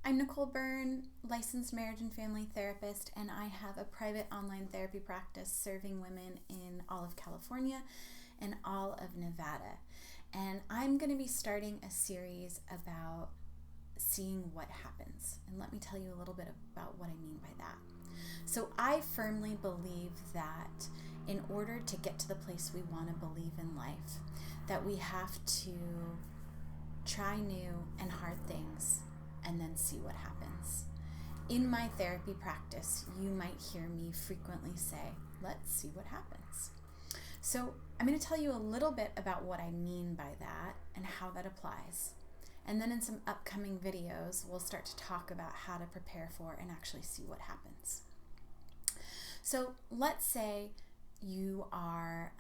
I'm Nicole Byrne, licensed marriage and family therapist, and I have a private online therapy practice serving women in all of California and all of Nevada. And I'm going to be starting a series about seeing what happens. And let me tell you a little bit about what I mean by that. So I firmly believe that in order to get to the place we want to believe in life, that we have to try new and hard things and then see what happens. In my therapy practice, you might hear me frequently say, let's see what happens. So I'm going to tell you a little bit about what I mean by that and how that applies. And then in some upcoming videos, we'll start to talk about how to prepare for and actually see what happens. So let's say you are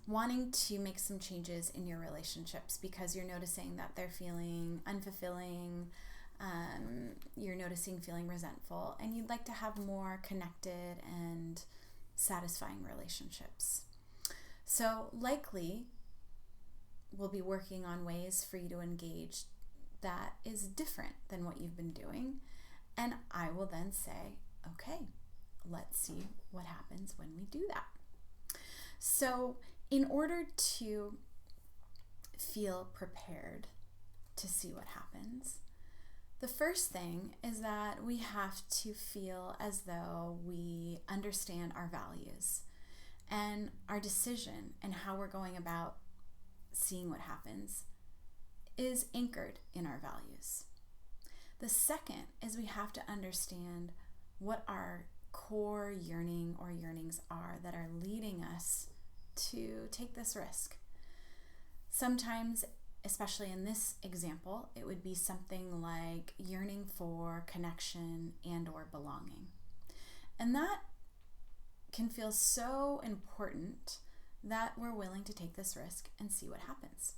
wanting to make some changes in your relationships because you're noticing that they're feeling unfulfilling, you're noticing feeling resentful, and you'd like to have more connected and satisfying relationships. So likely we'll be working on ways for you to engage that is different than what you've been doing, and I will then say, okay, let's see what happens when we do that. So in order to feel prepared to see what happens, the first thing is that we have to feel as though we understand our values and our decision and how we're going about seeing what happens is anchored in our values. The second is we have to understand what our core yearning or yearnings are that are leading us to take this risk. Sometimes, especially in this example, it would be something like yearning for connection and or belonging. And that can feel so important that we're willing to take this risk and see what happens.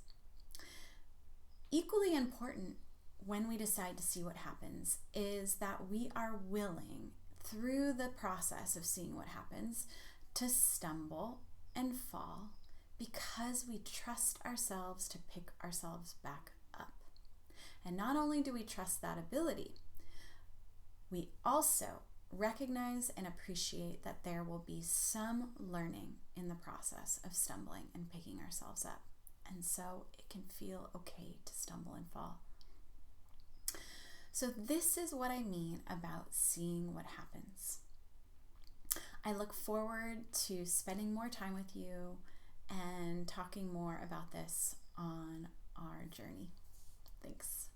Equally important when we decide to see what happens is that we are willing, through the process of seeing what happens, to stumble and fall because we trust ourselves to pick ourselves back up. And not only do we trust that ability, we also recognize and appreciate that there will be some learning in the process of stumbling and picking ourselves up. And so it can feel okay to stumble and fall. So this is what I mean about seeing what happens. I look forward to spending more time with you and talking more about this on our journey. Thanks.